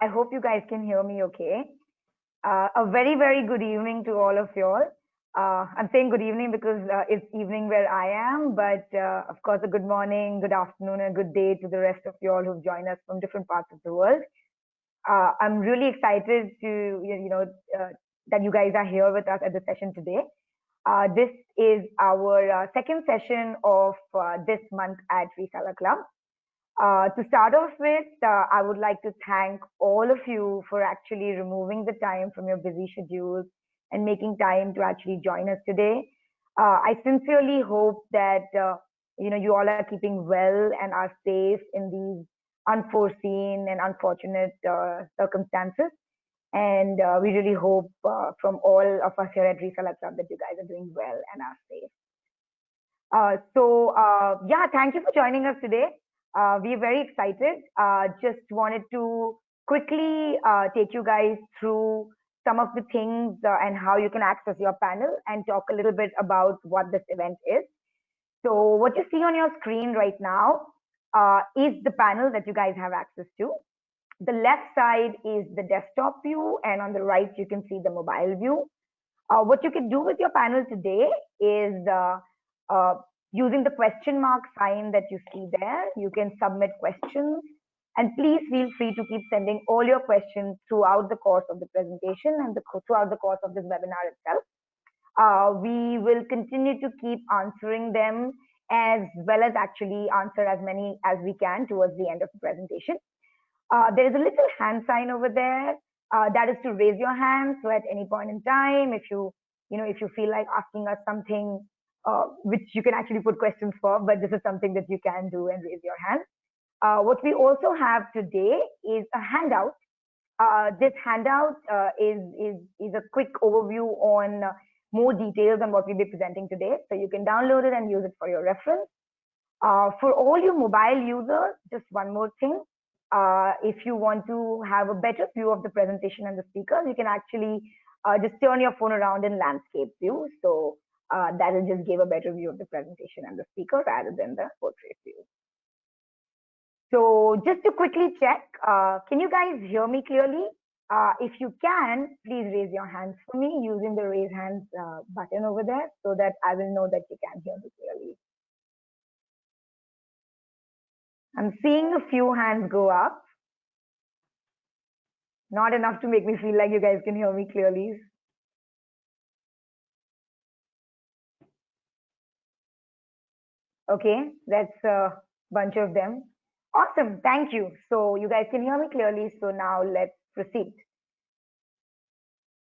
I hope you guys can hear me okay. A very, very good evening to all of y'all. I'm saying good evening because it's evening where I am, but of course, a good morning, good afternoon, and good day to the rest of y'all who've joined us from different parts of the world. I'm really excited to, that you guys are here with us at the session today. This is our second session of this month at Reseller Club. To start off with, I would like to thank all of you for actually removing the time from your busy schedules and making time to actually join us today. I sincerely hope that you all are keeping well and are safe in these unforeseen and unfortunate circumstances. And we really hope from all of us here at Reseller Club that you guys are doing well and are safe. Yeah, thank you for joining us today. We're very excited. Just wanted to quickly take you guys through some of the things and how you can access your panel and talk a little bit about what this event is. So what you see on your screen right now is the panel that you guys have access to. The left side is the desktop view, and on the right, you can see the mobile view. What you can do with your panel today is uh, using the question mark sign that you see there, you can submit questions. And please feel free to keep sending all your questions throughout the course of the presentation and throughout the course of this webinar itself. We will continue to keep answering them as well as actually answer as many as we can towards the end of the presentation. There is a little hand sign over there. That is to raise your hand. So at any point in time, if if you feel like asking us something, which you can actually put questions for, but this is something that you can do and raise your hand. What we also have today is a handout. This handout is a quick overview on more details on what we'll be presenting today. So you can download it and use it for your reference. For all you mobile users, just one more thing. If you want to have a better view of the presentation and the speakers, you can actually just turn your phone around in landscape view. So that will just give a better view of the presentation and the speaker rather than the portrait view. So just to quickly check, can you guys hear me clearly? If you can, please raise your hands for me using the raise hands button over there so that I will know that you can hear me clearly. I'm seeing a few hands go up. Not enough to make me feel like you guys can hear me clearly. Okay, that's a bunch of them. Awesome, thank you. So you guys can hear me clearly. So now let's proceed.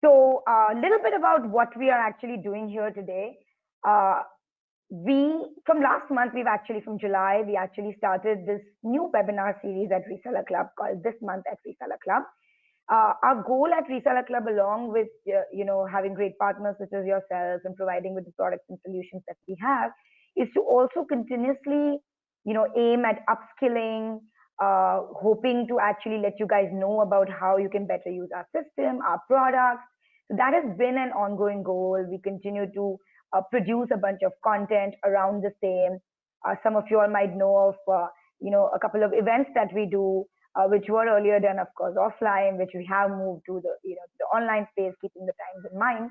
So a little bit about what we are actually doing here today. From last month, from July, we actually started this new webinar series at Reseller Club called This Month at Reseller Club. Our goal at Reseller Club, along with having great partners such as yourselves and providing with the products and solutions that we have, is to also continuously aim at upskilling, hoping to actually let you guys know about how you can better use our system, our products. So that has been an ongoing goal. We continue to produce a bunch of content around the same. Some of you all might know of a couple of events that we do, which were earlier done, of course, offline, which we have moved to the online space, keeping the times in mind.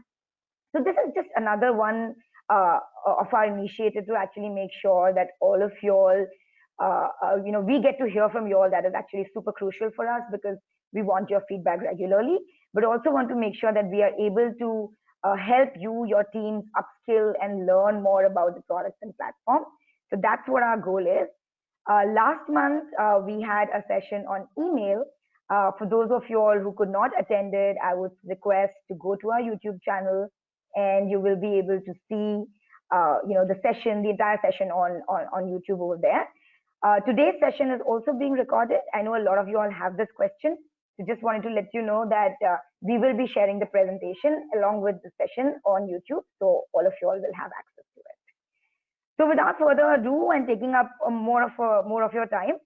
So this is just another one of our initiative to actually make sure that all of you all, we get to hear from you all. That is actually super crucial for us because we want your feedback regularly, but also want to make sure that we are able to help you, your teams, upskill and learn more about the products and platform. So that's what our goal is. Last month, we had a session on email. For those of you all who could not attend it, I would request to go to our YouTube channel and you will be able to see the entire session on YouTube over there. Today's session is also being recorded. I know a lot of you all have this question. So just wanted to let you know that we will be sharing the presentation along with the session on YouTube. So all of you all will have access to it. So without further ado and taking up more of your time,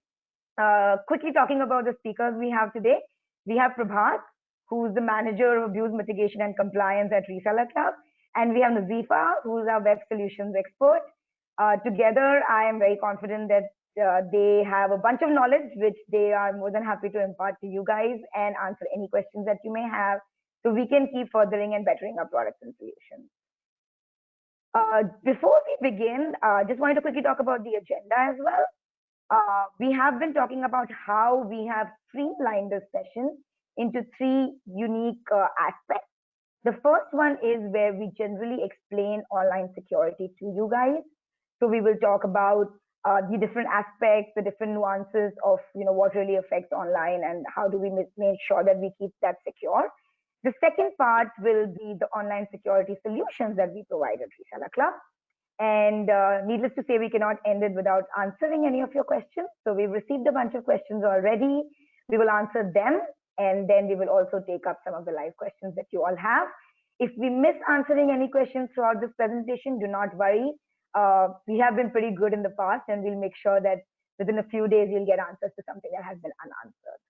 quickly talking about the speakers we have today. We have Prabhat, who's the Manager of Abuse Mitigation and Compliance at Reseller Club. And we have Nazifa, who's our Web Solutions expert. Together, I am very confident that they have a bunch of knowledge which they are more than happy to impart to you guys and answer any questions that you may have, so we can keep furthering and bettering our products and solutions. Before we begin, just wanted to quickly talk about the agenda as well. We have been talking about how we have streamlined this session into three unique aspects. The first one is where we generally explain online security to you guys. So we will talk about the different aspects, the different nuances of what really affects online and how do we make sure that we keep that secure. The second part will be the online security solutions that we provide at Reseller Club. And needless to say, we cannot end it without answering any of your questions. So we've received a bunch of questions already. We will answer them, and then we will also take up some of the live questions that you all have. If we miss answering any questions throughout this presentation, do not worry. We have been pretty good in the past, and we'll make sure that within a few days, you'll get answers to something that has been unanswered.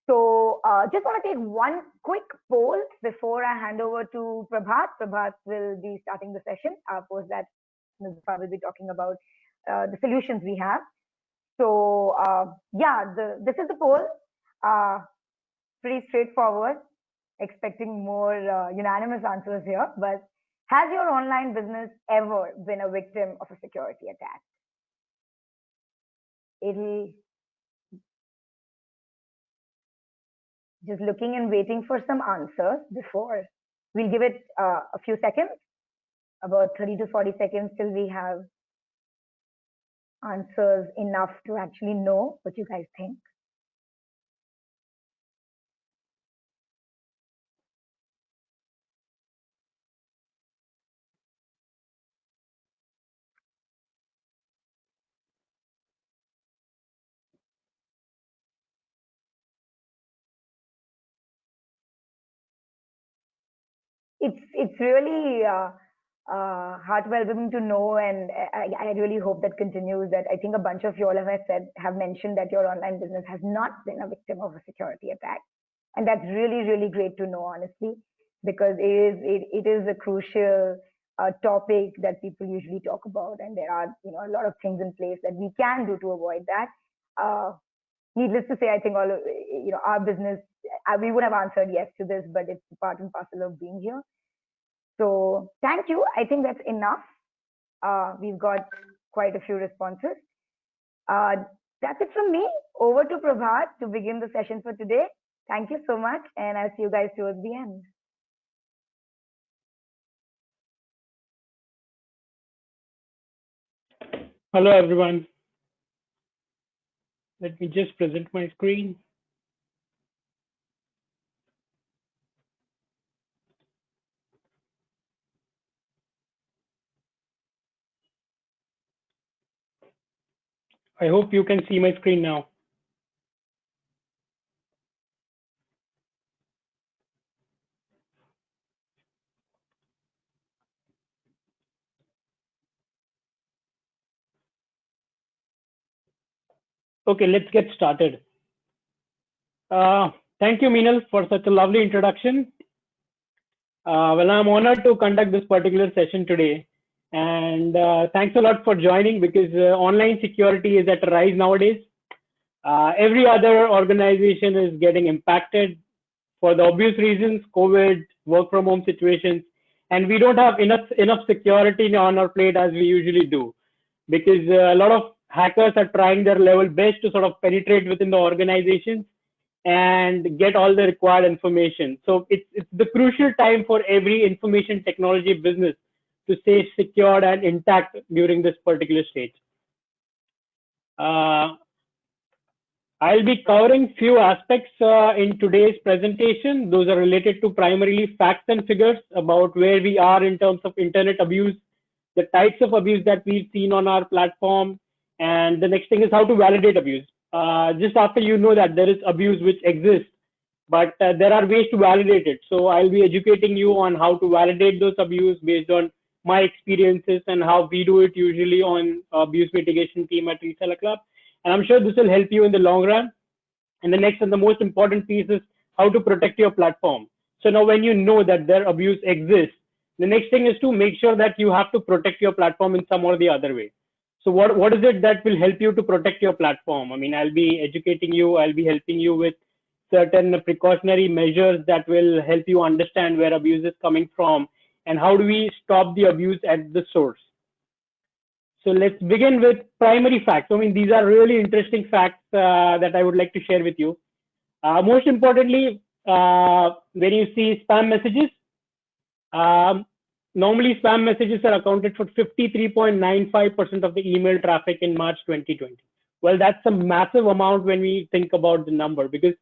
So just want to take one quick poll before I hand over to Prabhat. Prabhat will be starting the session. Post that, Nazifa will be talking about the solutions we have. So yeah, this is the poll. Pretty straightforward. Expecting more unanimous answers here. But has your online business ever been a victim of a security attack? It'll just looking and waiting for some answers before. We'll give it a few seconds, about 30 to 40 seconds till we have answers enough to actually know what you guys think. It's really heartwarming to know, and I really hope that continues. That I think a bunch of you all have mentioned that your online business has not been a victim of a security attack, and that's really great to know, honestly, because it is a crucial topic that people usually talk about, and there are a lot of things in place that we can do to avoid that. Needless to say, I think all of our business, we would have answered yes to this, but it's part and parcel of being here. So thank you. I think that's enough. We've got quite a few responses. That's it from me. Over to Prabhat to begin the session for today. Thank you so much, and I'll see you guys towards the end. Hello, everyone. Let me just present my screen. I hope you can see my screen now. Okay, let's get started. Thank you, Meenal, for such a lovely introduction. Well, I'm honored to conduct this particular session today. And thanks a lot for joining, because online security is at a rise nowadays. Every other organization is getting impacted for the obvious reasons: COVID, work from home situations, and we don't have enough security on our plate as we usually do, because a lot of hackers are trying their level best to sort of penetrate within the organizations and get all the required information. So it's the crucial time for every information technology business to stay secured and intact during this particular stage. I'll be covering few aspects in today's presentation. Those are related to primarily facts and figures about where we are in terms of internet abuse, the types of abuse that we've seen on our platform, and the next thing is how to validate abuse. Just after you know that there is abuse which exists, but there are ways to validate it. So I'll be educating you on how to validate those abuse based on my experiences and how we do it usually on abuse mitigation team at Reseller Club. And I'm sure this will help you in the long run. And the next and the most important piece is how to protect your platform. So now when you know that their abuse exists, the next thing is to make sure that you have to protect your platform in some or the other way. So what is it that will help you to protect your platform? I mean, I'll be educating you, I'll be helping you with certain precautionary measures that will help you understand where abuse is coming from and how do we stop the abuse at the source. So let's begin with primary facts. I mean, these are really interesting facts that I would like to share with you. Most importantly, when you see spam messages, normally spam messages are accounted for 53.95% of the email traffic in March 2020. Well, that's a massive amount when we think about the number, because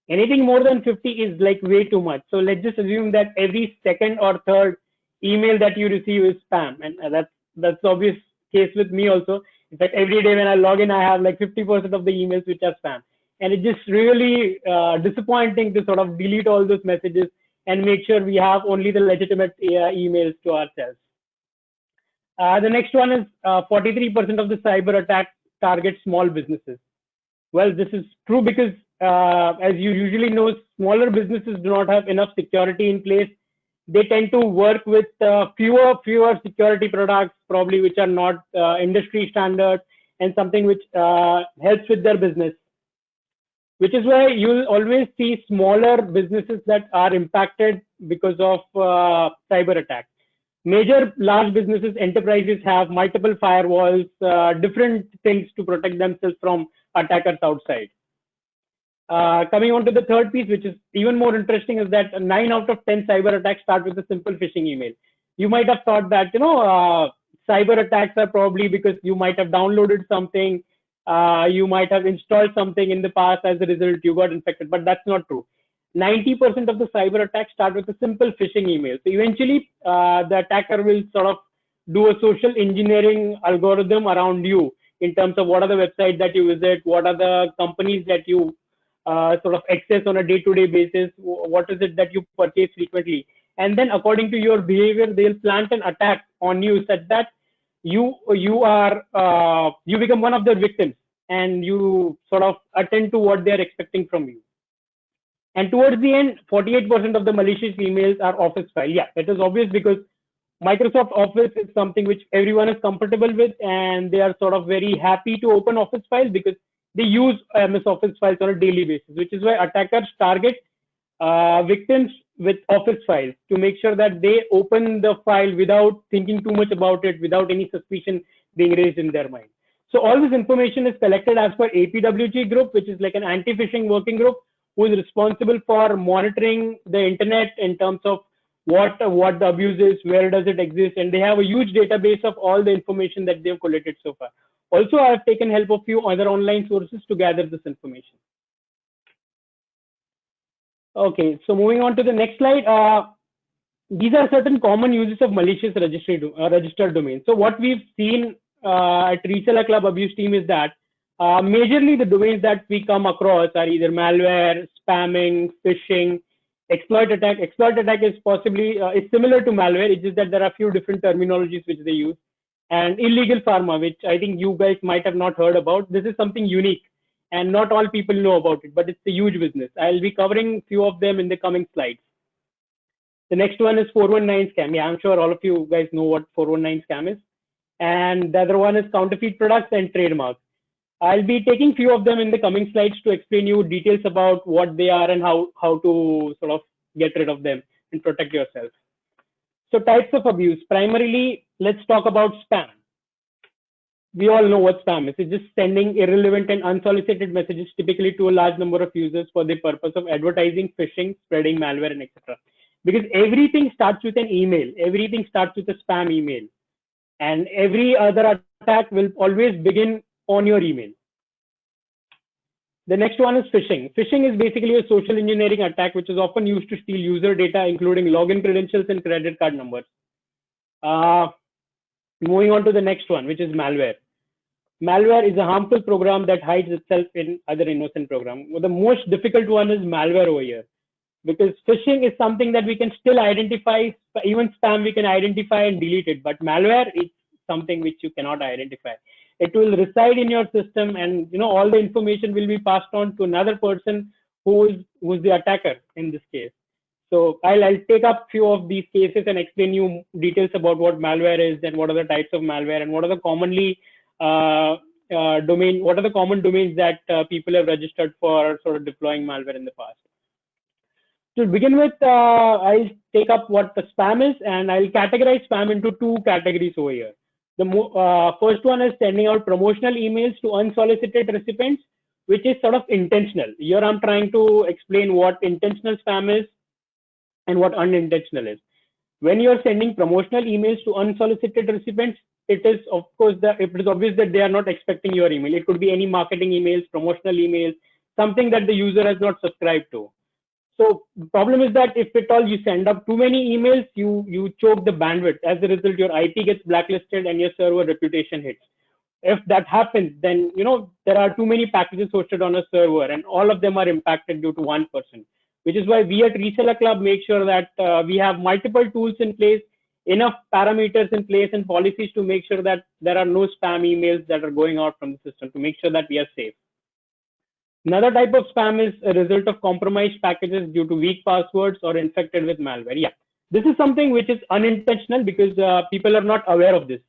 anything more than 50 is like way too much. So let's just assume that every second or third email that you receive is spam, and that's the obvious case with me also. In fact, every day when I log in, I have like 50% of the emails which are spam, and it's just really disappointing to sort of delete all those messages and make sure we have only the legitimate emails to ourselves. The next one is 43% of the cyber attacks target small businesses. Well, this is true because as you usually know, smaller businesses do not have enough security in place. They tend to work with fewer security products, probably which are not industry standard, and something which helps with their business. Which is why you'll always see smaller businesses that are impacted because of cyber attacks. Major large businesses, enterprises have multiple firewalls, different things to protect themselves from attackers outside. Coming on to the third piece, which is even more interesting, is that 9 out of 10 cyber attacks start with a simple phishing email. You might have thought that, cyber attacks are probably because you might have downloaded something, you might have installed something in the past, as a result you got infected, but that's not true. 90% of the cyber attacks start with a simple phishing email. So eventually the attacker will sort of do a social engineering algorithm around you in terms of what are the websites that you visit, what are the companies that you sort of access on a day-to-day basis, what is it that you purchase frequently, and then according to your behavior they'll plant an attack on you such that you become one of their victims and you sort of attend to what they're expecting from you. And towards the end, 48% of the malicious emails are Office file. Yeah, it is obvious because Microsoft Office is something which everyone is comfortable with, and they are sort of very happy to open Office files because they use MS Office files on a daily basis, which is why attackers target victims with Office files to make sure that they open the file without thinking too much about it, without any suspicion being raised in their mind. So all this information is collected as per APWG group, which is like an anti-phishing working group, who is responsible for monitoring the internet in terms of what the abuse is, where does it exist, and they have a huge database of all the information that they've collected so far. Also, I have taken help of few other online sources to gather this information. Okay, so moving on to the next slide. These are certain common uses of malicious registered domains. So what we've seen at Reseller Club Abuse Team is that majorly the domains that we come across are either malware, spamming, phishing, exploit attack. Exploit attack is possibly it's similar to malware. It's just that there are a few different terminologies which they use. And illegal pharma, which I think you guys might have not heard about. This is something unique, and not all people know about it, but it's a huge business. I'll be covering a few of them in the coming slides. The next one is 419 scam. Yeah, I'm sure all of you guys know what 419 scam is. And the other one is counterfeit products and trademarks. I'll be taking few of them in the coming slides to explain you details about what they are and how to sort of get rid of them and protect yourself. So types of abuse. Primarily, let's talk about spam. We all know what spam is. It's just sending irrelevant and unsolicited messages, typically to a large number of users for the purpose of advertising, phishing, spreading malware, and etc. Because everything starts with an email. Everything starts with a spam email. And every other attack will always begin on your email. The next one is phishing. Phishing is basically a social engineering attack which is often used to steal user data, including login credentials and credit card numbers. Moving on to the next one, which is malware. Malware is a harmful program that hides itself in other innocent program. Well, the most difficult one is malware over here, because phishing is something that we can still identify. Even spam we can identify and delete it, but malware is something which you cannot identify. It will reside in your system, and all the information will be passed on to another person who's the attacker in this case. So I'll take up few of these cases and explain you details about what malware is and what are the types of malware and what are the commonly domain? What are the common domains that people have registered for sort of deploying malware in the past? To begin with, I'll take up what the spam is, and I'll categorize spam into two categories over here. The first one is sending out promotional emails to unsolicited recipients, which is sort of intentional. Here I'm trying to explain what intentional spam is and what unintentional is. When you're sending promotional emails to unsolicited recipients, it is of course it is obvious that they are not expecting your email. It could be any marketing emails, promotional emails, something that the user has not subscribed to. So the problem is that if at all you send up too many emails, you choke the bandwidth. As a result, your IP gets blacklisted and your server reputation hits. If that happens, then there are too many packages hosted on a server, and all of them are impacted due to one person. Which is why we at Reseller Club make sure that we have multiple tools in place, enough parameters in place, and policies to make sure that there are no spam emails that are going out from the system, to make sure that we are safe. Another type of spam is a result of compromised packages due to weak passwords or infected with malware. Yeah, this is something which is unintentional because people are not aware of this.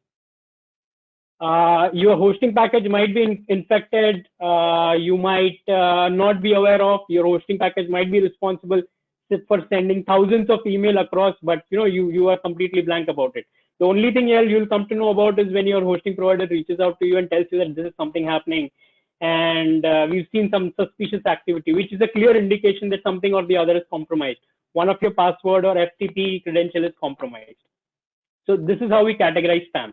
Your hosting package might be infected. You might not be aware of. Your hosting package might be responsible for sending thousands of email across, but you are completely blank about it. The only thing you'll come to know about is when your hosting provider reaches out to you and tells you that this is something happening, and we've seen some suspicious activity, which is a clear indication that something or the other is compromised. One of your password or FTP credential is compromised. So this is how we categorize spam.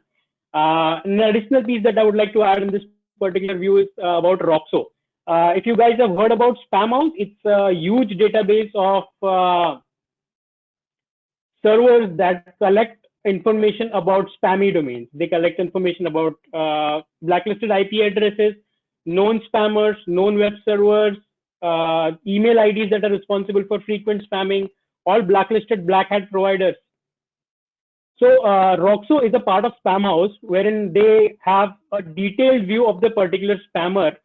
An additional piece that I would like to add in this particular view is about Roxo. If you guys have heard about Spamhaus, it's a huge database of servers that collect information about spammy domains. They collect information about blacklisted IP addresses, known spammers, known web servers, email IDs that are responsible for frequent spamming, all blacklisted black hat providers. So Roxo is a part of Spamhaus, wherein they have a detailed view of the particular spammer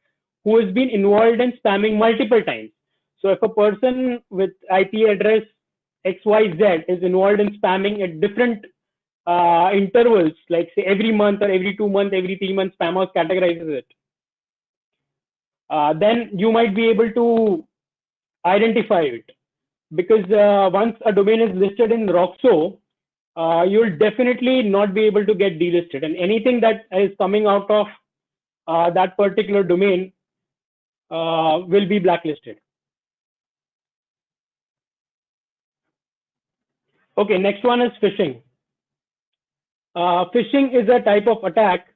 who has been involved in spamming multiple times. So if a person with IP address XYZ is involved in spamming at different intervals, like say every month or every 2 months, every 3 months, Spamhaus categorizes it. Then you might be able to identify it, because once a domain is listed in Roxo, you'll definitely not be able to get delisted, and anything that is coming out of that particular domain will be blacklisted. Okay, next one is phishing. Phishing is a type of attack.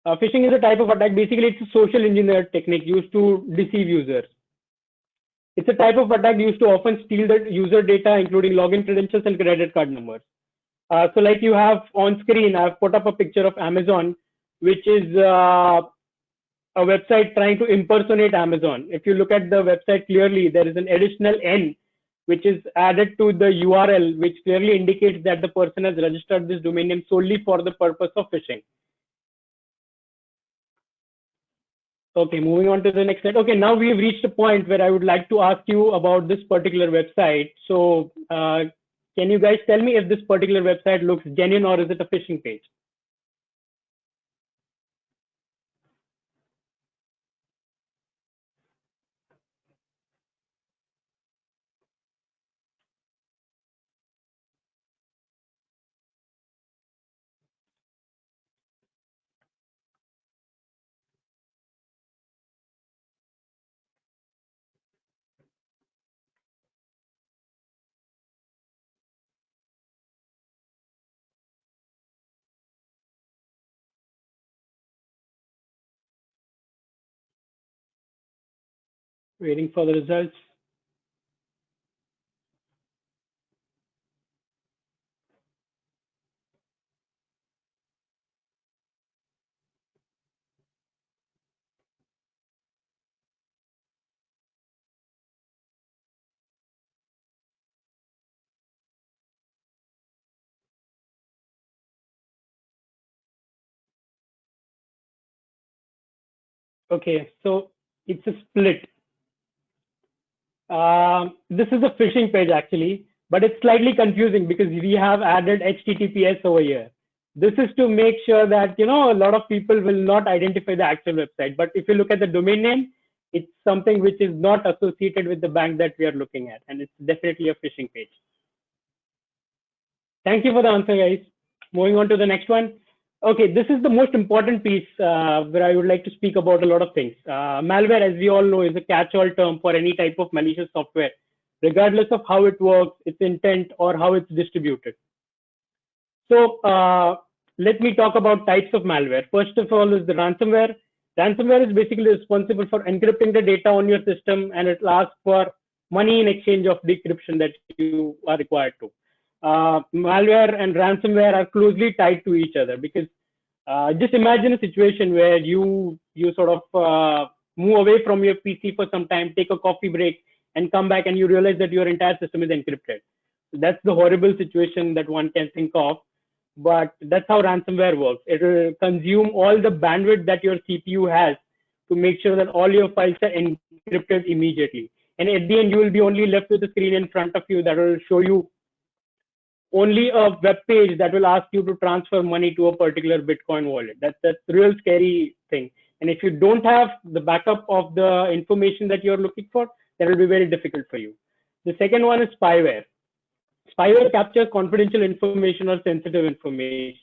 Phishing is a type of attack. Basically, it's a social engineer technique used to deceive users. It's a type of attack used to often steal the user data, including login credentials and credit card numbers. So like you have on screen, I've put up a picture of Amazon, which is a website trying to impersonate Amazon. If you look at the website clearly, there is an additional N which is added to the URL, which clearly indicates that the person has registered this domain name solely for the purpose of phishing. Okay, moving on to the next slide. Okay, now we've reached a point where I would like to ask you about this particular website. So can you guys tell me if this particular website looks genuine or is it a phishing page? Waiting for the results. Okay, so it's a split. This is a phishing page actually, but it's slightly confusing because we have added HTTPS over here. This is to make sure that, a lot of people will not identify the actual website. But if you look at the domain name, it's something which is not associated with the bank that we are looking at. And it's definitely a phishing page. Thank you for the answer, guys. Moving on to the next one. Okay, this is the most important piece where I would like to speak about a lot of things. Malware, as we all know, is a catch-all term for any type of malicious software, regardless of how it works, its intent, or how it's distributed. So let me talk about types of malware. First of all is the ransomware. Ransomware is basically responsible for encrypting the data on your system, and it asks for money in exchange of decryption that you are required to. Malware and ransomware are closely tied to each other, because just imagine a situation where you sort of move away from your PC for some time, take a coffee break, and come back and you realize that your entire system is encrypted. So that's the horrible situation that one can think of. But that's how ransomware works. It will consume all the bandwidth that your CPU has to make sure that all your files are encrypted immediately. And at the end, you will be only left with a screen in front of you that will show you only a web page that will ask you to transfer money to a particular Bitcoin wallet. That's a real scary thing. And if you don't have the backup of the information that you're looking for, that will be very difficult for you. The second one is spyware. Spyware captures confidential information or sensitive information.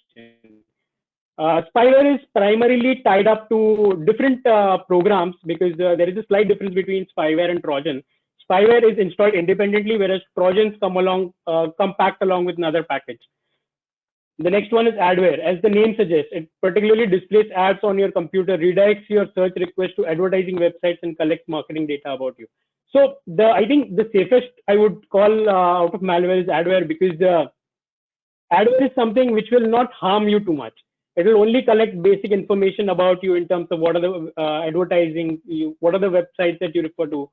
Spyware is primarily tied up to different programs, because there is a slight difference between spyware and Trojan. Spyware is installed independently, whereas Trojans come packed along with another package. The next one is adware. As the name suggests, it particularly displays ads on your computer, redirects your search request to advertising websites, and collects marketing data about you. So I think the safest I would call out of malware is adware, because the adware is something which will not harm you too much. It will only collect basic information about you in terms of what are the advertising, what are the websites that you refer to,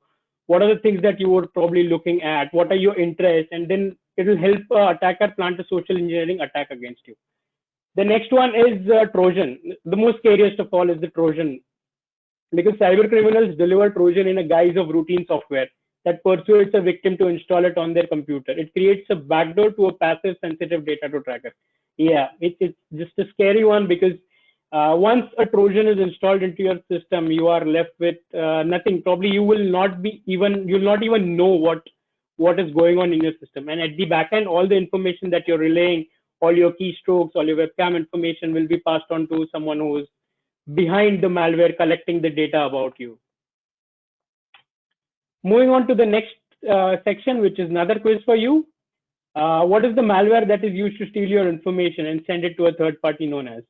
what are the things that you were probably looking at, what are your interests, and then it will help attacker plant a social engineering attack against you. The next one is Trojan. The most scariest of all is the Trojan, because cyber criminals deliver Trojan in a guise of routine software that persuades a victim to install it on their computer. It creates a backdoor to a passive sensitive data to tracker. Yeah, it's just a scary one, because once a Trojan is installed into your system, you are left with nothing. Probably you will not even know what is going on in your system. And at the back end, all the information that you're relaying, all your keystrokes, all your webcam information will be passed on to someone who's behind the malware collecting the data about you. Moving on to the next section, which is another quiz for you. What is the malware that is used to steal your information and send it to a third party known as?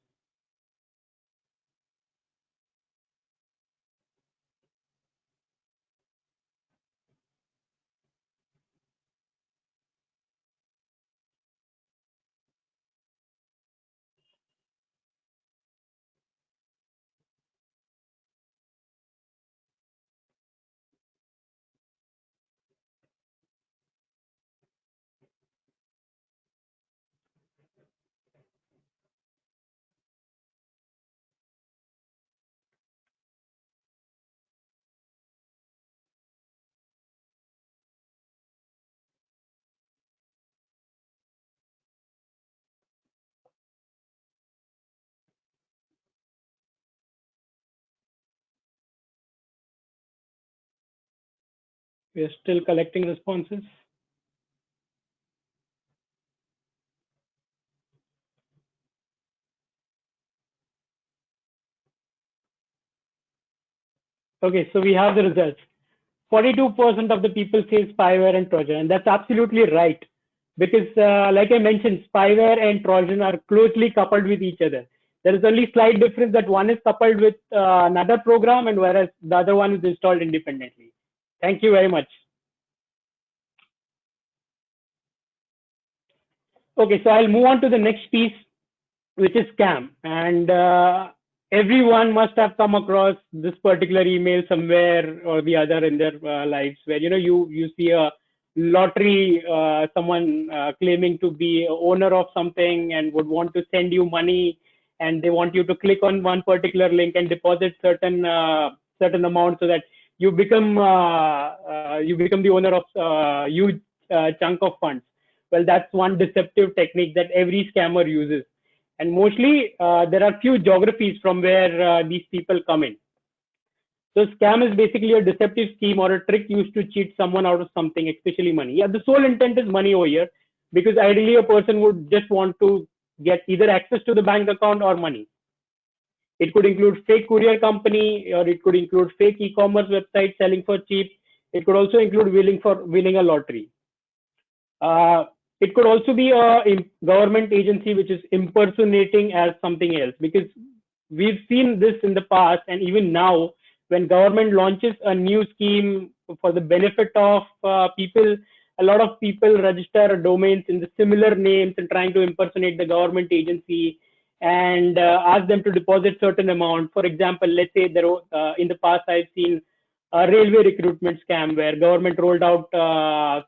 We are still collecting responses. Okay, so we have the results. 42% of the people say spyware and Trojan, and that's absolutely right. Because like I mentioned, spyware and Trojan are closely coupled with each other. There is only slight difference that one is coupled with another program, and whereas the other one is installed independently. Thank you very much. Okay, so I'll move on to the next piece, which is scam. And everyone must have come across this particular email somewhere or the other in their lives, where you see a lottery, someone claiming to be owner of something and would want to send you money, and they want you to click on one particular link and deposit certain amount, so that you become the owner of a huge chunk of funds. Well, that's one deceptive technique that every scammer uses. And mostly there are few geographies from where these people come in. So scam is basically a deceptive scheme or a trick used to cheat someone out of something, especially money. Yeah, the sole intent is money over here, because ideally a person would just want to get either access to the bank account or money. It could include fake courier company, or it could include fake e-commerce website selling for cheap. It could also include winning a lottery. It could also be a government agency which is impersonating as something else, because we've seen this in the past, and even now when government launches a new scheme for the benefit of people, a lot of people register domains in the similar names and trying to impersonate the government agency and ask them to deposit certain amount. For example, let's say there in the past I've seen a railway recruitment scam where government rolled out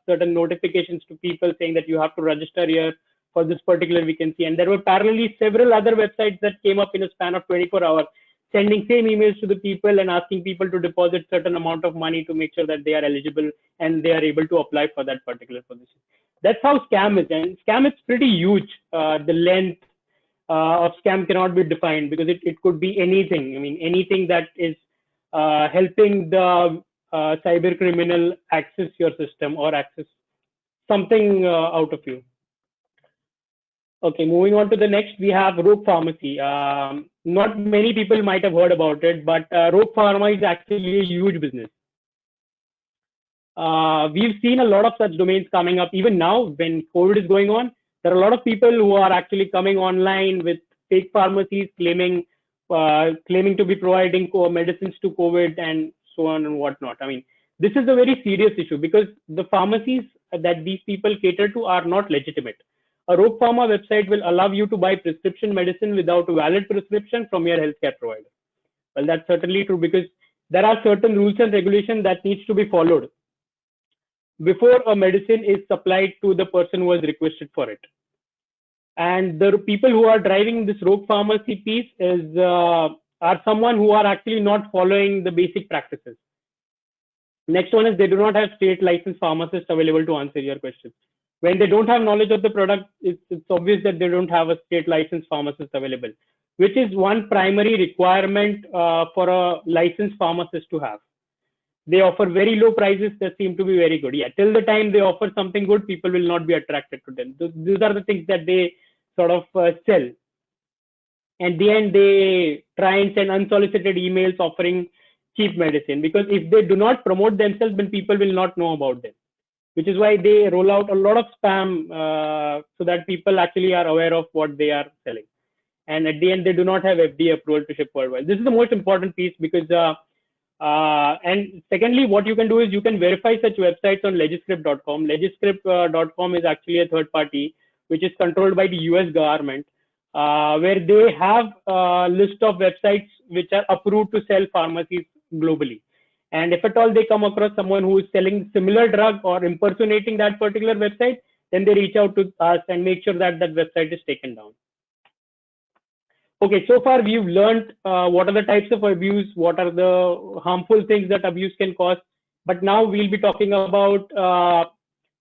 certain notifications to people saying that you have to register here for this particular vacancy, and there were parallelly several other websites that came up in a span of 24 hours sending same emails to the people and asking people to deposit certain amount of money to make sure that they are eligible and they are able to apply for that particular position. That's how scam is, and scam is pretty huge. The length of scam cannot be defined because it could be anything. I mean, anything that is helping the cyber criminal access your system or access something out of you. Okay, moving on to the next, we have Rogue Pharmacy. Not many people might have heard about it, but Rogue Pharma is actually a huge business. We've seen a lot of such domains coming up. Even now, when COVID is going on, there are a lot of people who are actually coming online with fake pharmacies claiming to be providing medicines to COVID and so on and whatnot. I mean, this is a very serious issue because the pharmacies that these people cater to are not legitimate. A Rogue Pharma website will allow you to buy prescription medicine without a valid prescription from your healthcare provider. Well, that's certainly true because there are certain rules and regulations that needs to be followed before a medicine is supplied to the person who has requested for it. And the people who are driving this Rogue Pharmacy piece are someone who are actually not following the basic practices. Next one is they do not have state licensed pharmacists available to answer your questions. When they don't have knowledge of the product, it's obvious that they don't have a state licensed pharmacist available, which is one primary requirement for a licensed pharmacist to have. They offer very low prices that seem to be very good. Yeah, till the time they offer something good, people will not be attracted to them. These are the things that they sort of sell. And the end, they try and send unsolicited emails offering cheap medicine, because if they do not promote themselves, then people will not know about them, which is why they roll out a lot of spam so that people actually are aware of what they are selling. And at the end, they do not have FDA approval to ship worldwide. This is the most important piece because, and secondly, what you can do is you can verify such websites on Legiscript.com. Legiscript.com is actually a third party, which is controlled by the US government, where they have a list of websites which are approved to sell pharmacies globally. And if at all they come across someone who is selling similar drug or impersonating that particular website, then they reach out to us and make sure that that website is taken down. Okay, so far we've learned what are the types of abuse, what are the harmful things that abuse can cause. But now we'll be talking about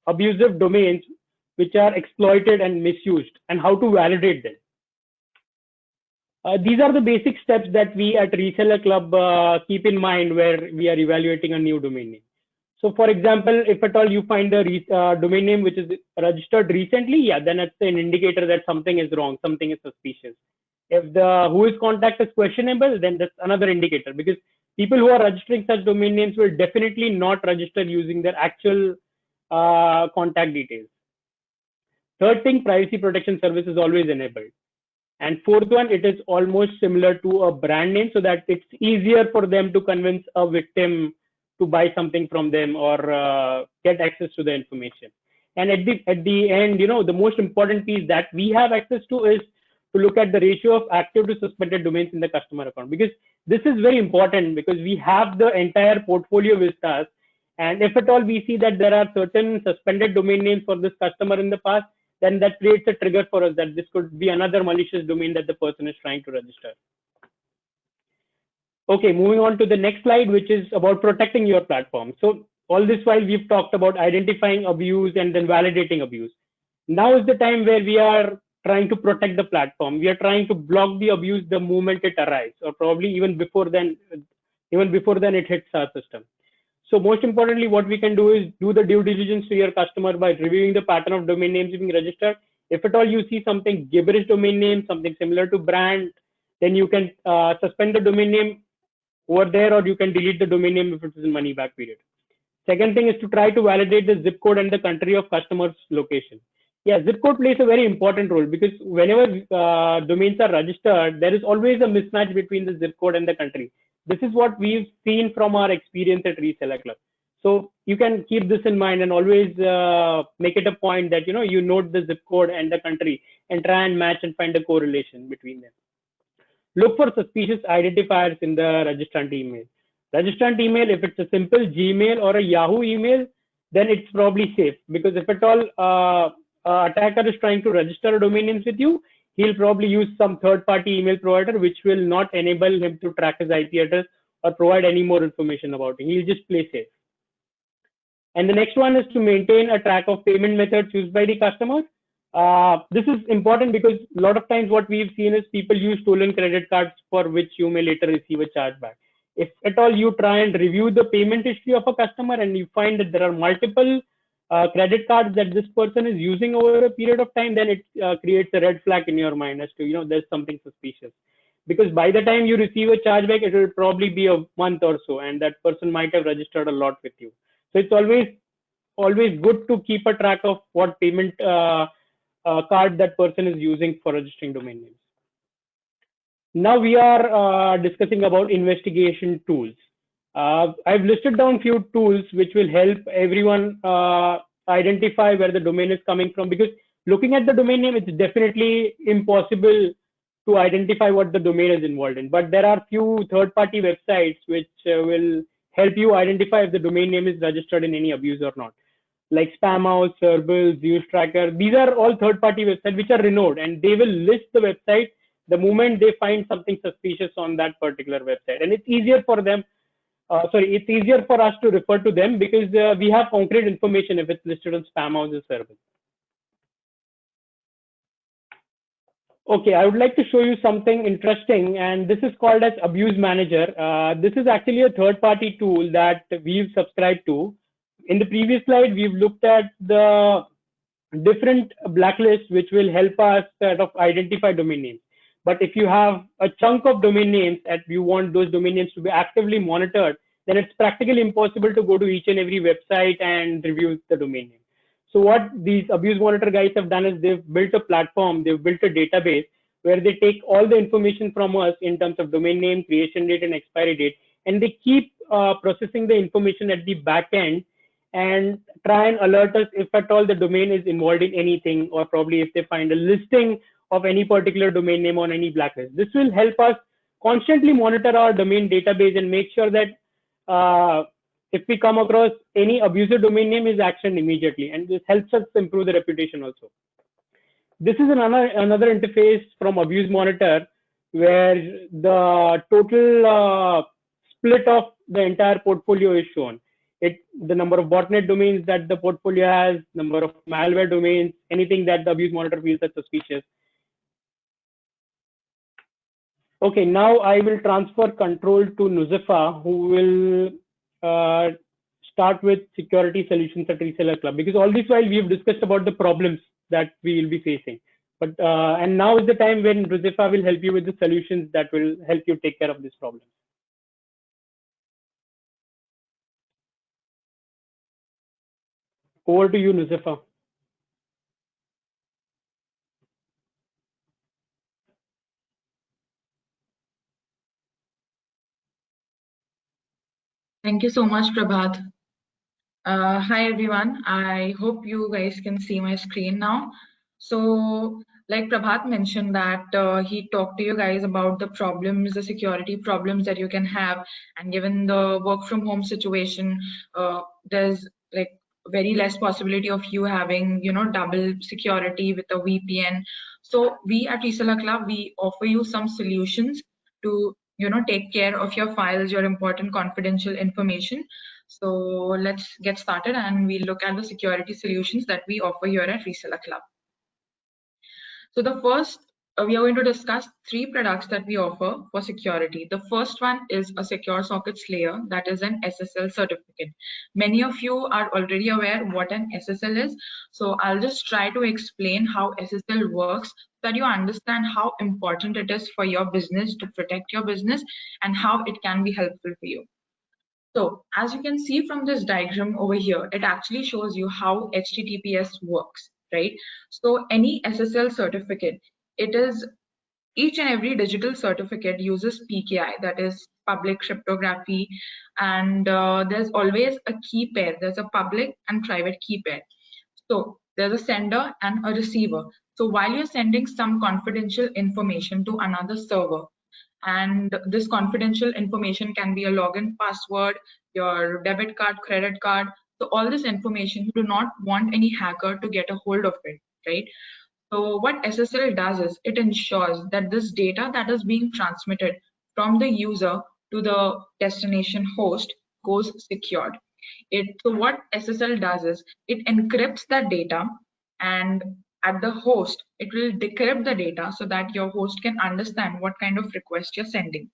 abusive domains which are exploited and misused and how to validate them. These are the basic steps that we at Reseller Club keep in mind where we are evaluating a new domain name. So for example, if at all you find a domain name which is registered recently, yeah, then it's an indicator that something is wrong, something is suspicious. If the who is contact is questionable, then that's another indicator, because people who are registering such domain names will definitely not register using their actual contact details. Third thing, privacy protection service is always enabled. And fourth one, it is almost similar to a brand name so that it's easier for them to convince a victim to buy something from them or get access to the information. And at the end, the most important piece that we have access to is to look at the ratio of active to suspended domains in the customer account, because this is very important because we have the entire portfolio with us. And if at all we see that there are certain suspended domain names for this customer in the past, then that creates a trigger for us that this could be another malicious domain that the person is trying to register. Okay, moving on to the next slide, which is about protecting your platform. So all this while we've talked about identifying abuse and then validating abuse. Now is the time where we are trying to protect the platform. We are trying to block the abuse the moment it arrives, or probably even before then it hits our system. So most importantly, what we can do is do the due diligence to your customer by reviewing the pattern of domain names being registered. If at all you see something gibberish domain name, something similar to brand, then you can suspend the domain name over there, or you can delete the domain name if it is in money back period. Second thing is to try to validate the zip code and the country of customer's location. Yeah, zip code plays a very important role, because whenever domains are registered, there is always a mismatch between the zip code and the country. This is what we've seen from our experience at Reseller Club. So you can keep this in mind and always make it a point that you note the zip code and the country and try and match and find a correlation between them. Look for suspicious identifiers in the registrant email. Registrant email, if it's a simple Gmail or a Yahoo email, then it's probably safe, because if at all attacker is trying to register domain names with you, he'll probably use some third-party email provider which will not enable him to track his IP address or provide any more information about it. He'll just play safe. And the next one is to maintain a track of payment methods used by the customer. This is important because a lot of times what we've seen is people use stolen credit cards for which you may later receive a chargeback. If at all you try and review the payment history of a customer and you find that there are multiple credit cards that this person is using over a period of time, then it creates a red flag in your mind as to, there's something suspicious. Because by the time you receive a chargeback, it will probably be a month or so, and that person might have registered a lot with you. So it's always good to keep a track of what payment card that person is using for registering domain names. Now we are discussing about investigation tools. I've listed down few tools which will help everyone identify where the domain is coming from, because looking at the domain name, it's definitely impossible to identify what the domain is involved in. But there are few third-party websites which will help you identify if the domain name is registered in any abuse or not, like Spamhaus, Serbil, Zeus Tracker. These are all third-party websites which are renowned, and they will list the website the moment they find something suspicious on that particular website. And it's easier for them. It's easier for us to refer to them because we have concrete information if it's listed on Spamhaus or Serbil. Okay, I would like to show you something interesting, and this is called as Abuse Manager. This is actually a third-party tool that we've subscribed to. In the previous slide, we've looked at the different blacklists which will help us sort of identify domain names. But if you have a chunk of domain names and you want those domain names to be actively monitored, then it's practically impossible to go to each and every website and review the domain name. So what these Abuse Monitor guys have done is they've built a platform, they've built a database where they take all the information from us in terms of domain name, creation date, and expiry date, and they keep processing the information at the back end and try and alert us if at all the domain is involved in anything, or probably if they find a listing of any particular domain name on any blacklist. This will help us constantly monitor our domain database and make sure that if we come across any abusive domain name, is actioned immediately, and this helps us improve the reputation also. This is another interface from Abuse Monitor where the total split of the entire portfolio is shown. The number of botnet domains that the portfolio has, number of malware domains, anything that the Abuse Monitor feels as suspicious. Okay, now I will transfer control to Nuzefa, who will start with security solutions at Reseller Club, because all this while we've discussed about the problems that we will be facing. But and now is the time when Nuzefa will help you with the solutions that will help you take care of this problem. Over to you, Nuzefa. Thank you so much, Prabhat. Hi, everyone. I hope you guys can see my screen now. So, like Prabhat mentioned that he talked to you guys about the problems, the security problems that you can have. And given the work from home situation, there's like very less possibility of you having, double security with a VPN. So we at Reseller Club, we offer you some solutions to, take care of your files, your important confidential information. So let's get started and we'll look at the security solutions that we offer here at Reseller Club. So the first, we are going to discuss 3 products that we offer for security. The first one is a secure sockets layer, that is an SSL certificate. Many of you are already aware what an SSL is. So I'll just try to explain how SSL works so that you understand how important it is for your business to protect your business and how it can be helpful for you. So as you can see from this diagram over here, it actually shows you how HTTPS works, right? So any SSL certificate, it is each and every digital certificate uses PKI, that is public cryptography, and there's always a key pair. There's a public and private key pair. So there's a sender and a receiver. So while you're sending some confidential information to another server, and this confidential information can be a login password, your debit card, credit card. So all this information, you do not want any hacker to get a hold of it, right? So what SSL does is it ensures that this data that is being transmitted from the user to the destination host goes secured. So what SSL does is it encrypts that data, and at the host, it will decrypt the data so that your host can understand what kind of request you're sending.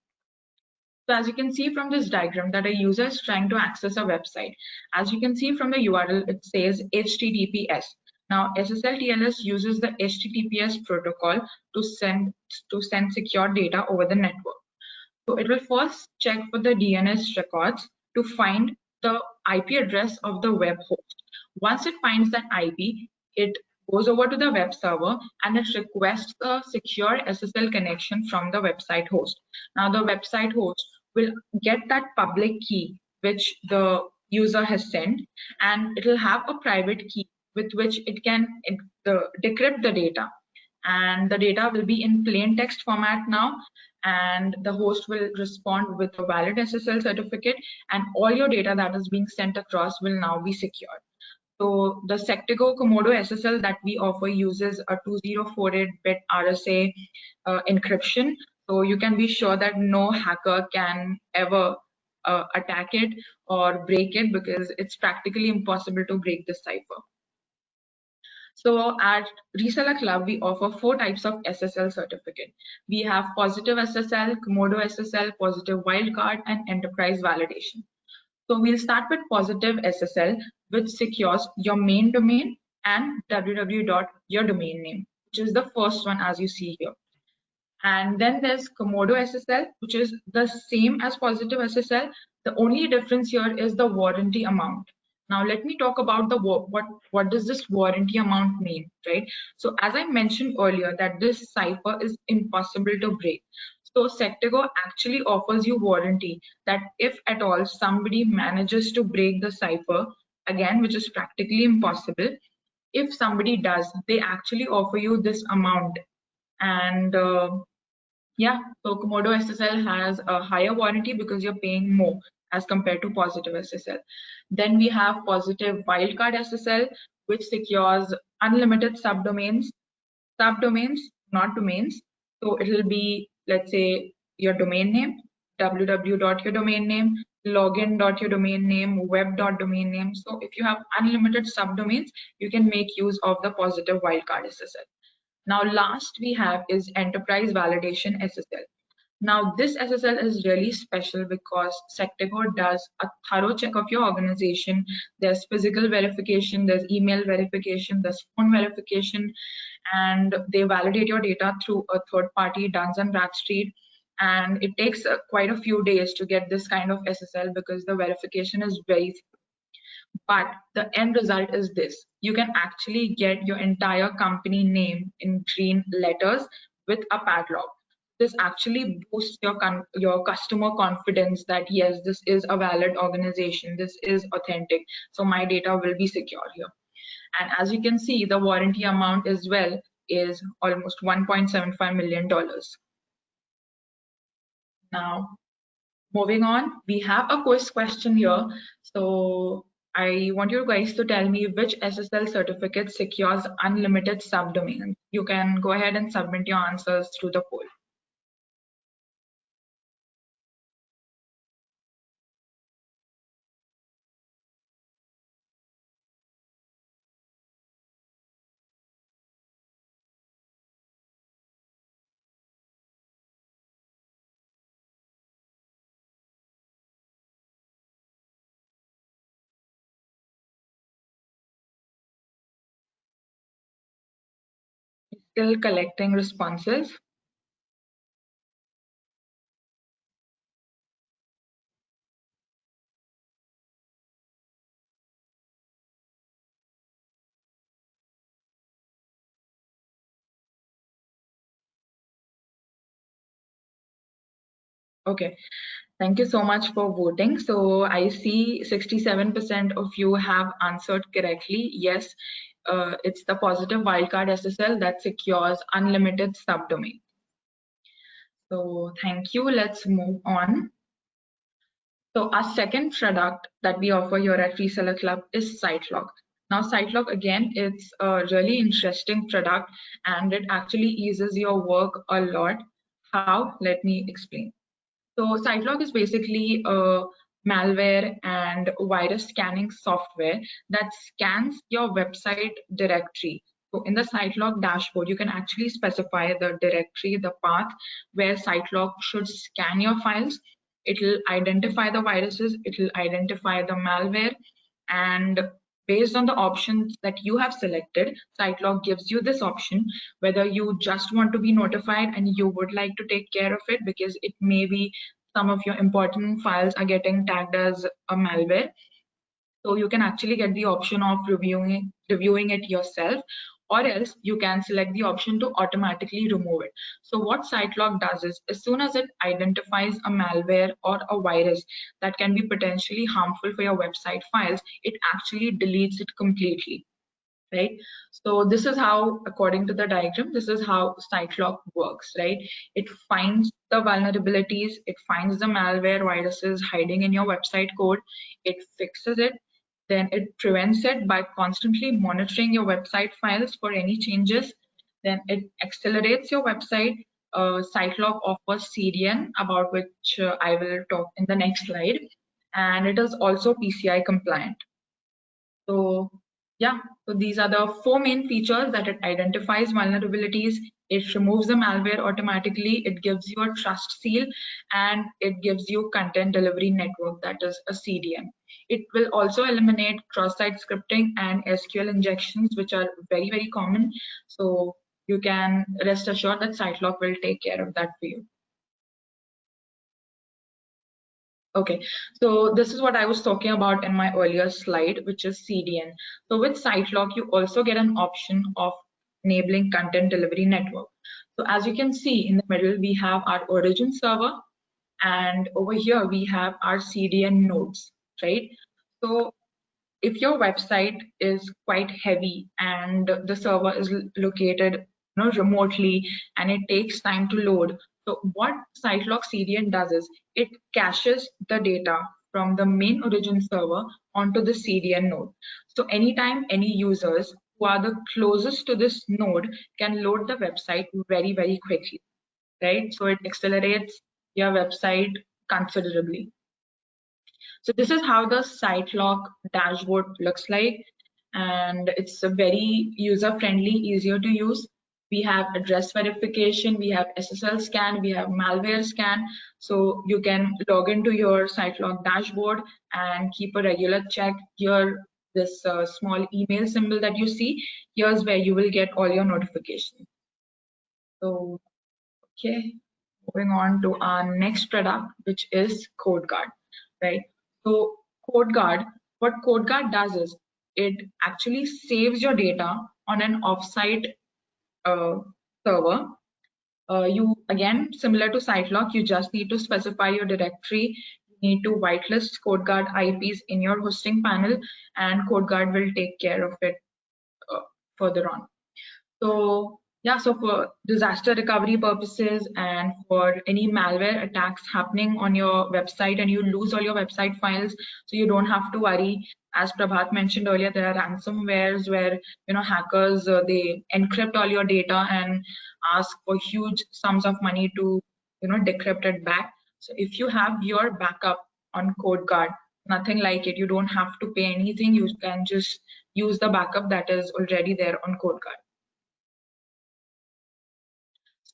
So as you can see from this diagram that a user is trying to access a website. As you can see from the URL, it says HTTPS. Now SSL TLS uses the HTTPS protocol to send secure data over the network. So it will first check for the DNS records to find the IP address of the web host. Once it finds that IP, it goes over to the web server and it requests a secure SSL connection from the website host. Now the website host will get that public key which the user has sent, and it will have a private key with which it can decrypt the data, and the data will be in plain text format now, and the host will respond with a valid SSL certificate, and all your data that is being sent across will now be secure. So the Sectigo Komodo SSL that we offer uses a 2048-bit RSA encryption. So you can be sure that no hacker can ever attack it or break it, because it's practically impossible to break this cipher. So at Reseller Club, we offer 4 types of SSL certificate. We have Positive SSL, Komodo SSL, Positive Wildcard, and Enterprise Validation. So we'll start with Positive SSL, which secures your main domain and www.yourdomainname, which is the first one as you see here. And then there's Komodo SSL, which is the same as Positive SSL. The only difference here is the warranty amount. Now let me talk about the what does this warranty amount mean, right? So as I mentioned earlier, that this cipher is impossible to break. So Sectigo actually offers you warranty that if at all somebody manages to break the cipher, again, which is practically impossible, if somebody does, they actually offer you this amount. And yeah, so Komodo SSL has a higher warranty because you're paying more as compared to Positive SSL. Then we have Positive Wildcard SSL, which secures unlimited subdomains, not domains. So it will be, let's say, your domain name, www.yourdomainname, login.yourdomainname, web.domainname. So if you have unlimited subdomains, you can make use of the Positive Wildcard SSL. Now last we have is Enterprise Validation SSL. Now this SSL is really special because Sectigo does a thorough check of your organization. There's physical verification, there's email verification, there's phone verification, and they validate your data through a third party, Duns and Bradstreet. And it takes quite a few days to get this kind of SSL because the verification is very, but the end result is this: you can actually get your entire company name in green letters with a padlock. This actually boosts your customer confidence that yes, this is a valid organization, this is authentic, so my data will be secure here. And as you can see, the warranty amount as well is almost $1.75 million. Now moving on, we have a quiz question here. So I want you guys to tell me which SSL certificate secures unlimited subdomains. You can go ahead and submit your answers through the poll. still collecting responses. Okay, thank you so much for voting. So I see 67% of you have answered correctly. Yes, it's the positive wildcard SSL that secures unlimited subdomain. So thank you. Let's move on. So our second product that we offer here at Reseller Club is SiteLock. Now SiteLock, again, it's a really interesting product and it actually eases your work a lot. How? Let me explain. So SiteLock is basically a malware and virus scanning software that scans your website directory. So in the SiteLock dashboard, you can actually specify the directory, the path where SiteLock should scan your files. It will identify the viruses, it will identify the malware, and based on the options that you have selected, SiteLock gives you this option whether you just want to be notified and you would like to take care of it because it may be some of your important files are getting tagged as a malware. So you can actually get the option of reviewing it yourself, or else you can select the option to automatically remove it. So what SiteLock does is, as soon as it identifies a malware or a virus that can be potentially harmful for your website files, it actually deletes it completely. Right? So this is how, according to the diagram, this is how SiteLock works, right? It finds the vulnerabilities, it finds the malware viruses hiding in your website code, it fixes it, then it prevents it by constantly monitoring your website files for any changes, then it accelerates your website. SiteLock offers CDN, about which I will talk in the next slide, and it is also PCI compliant. So yeah, so these are the four main features that it identifies vulnerabilities, it removes the malware automatically, it gives you a trust seal, and it gives you content delivery network, that is a CDN. It will also eliminate cross-site scripting and SQL injections, which are very, very common. So you can rest assured that SiteLock will take care of that for you. Okay, so this is what I was talking about in my earlier slide, which is CDN. So with SiteLock, you also get an option of enabling content delivery network. So as you can see in the middle, we have our origin server, and over here we have our CDN nodes, right? So if your website is quite heavy and the server is located remotely and it takes time to load, so what SiteLock CDN does is it caches the data from the main origin server onto the CDN node. So anytime any users who are the closest to this node can load the website very, very quickly, right? So it accelerates your website considerably. So this is how the SiteLock dashboard looks like, and it's a very user-friendly, easier to use. We have address verification, we have SSL scan, we have malware scan. So you can log into your SiteLock dashboard and keep a regular check. Here, this small email symbol that you see, here's where you will get all your notifications. So, okay, moving on to our next product, which is CodeGuard, right? So CodeGuard, what CodeGuard does is it actually saves your data on an offsite server. You, again, similar to SiteLock, you just need to specify your directory. You need to whitelist CodeGuard IPs in your hosting panel, and CodeGuard will take care of it further on. So yeah, so for disaster recovery purposes and for any malware attacks happening on your website and you lose all your website files, so you don't have to worry. As Prabhat mentioned earlier, there are ransomwares where hackers they encrypt all your data and ask for huge sums of money to decrypt it back. So if you have your backup on CodeGuard, nothing like it. You don't have to pay anything. You can just use the backup that is already there on CodeGuard.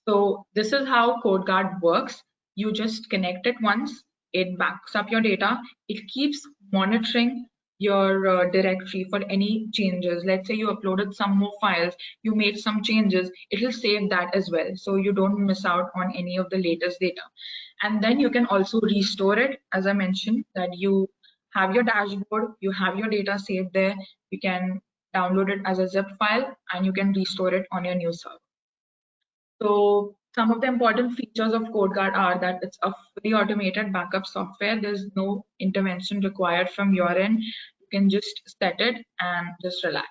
So this is how CodeGuard works. You just connect it once, it backs up your data, it keeps monitoring your directory for any changes. Let's say you uploaded some more files, you made some changes, it will save that as well, so you don't miss out on any of the latest data. And then you can also restore it, as I mentioned, that you have your dashboard, you have your data saved there, you can download it as a zip file and you can restore it on your new server. So some of the important features of CodeGuard are that it's a fully automated backup software. There's no intervention required from your end. You can just set it and just relax.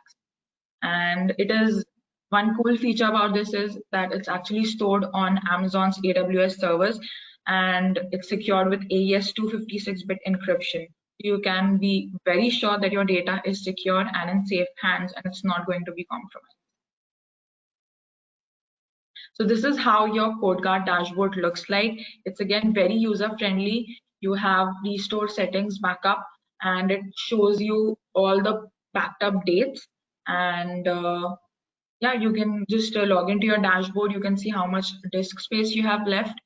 And it is, one cool feature about this is that it's actually stored on Amazon's AWS servers, and it's secured with AES 256-bit encryption. You can be very sure that your data is secure and in safe hands, and it's not going to be compromised. So this is how your CodeGuard dashboard looks like. It's again very user friendly. You have restore settings backup, and it shows you all the backed up dates. And yeah, you can just log into your dashboard. You can see how much disk space you have left,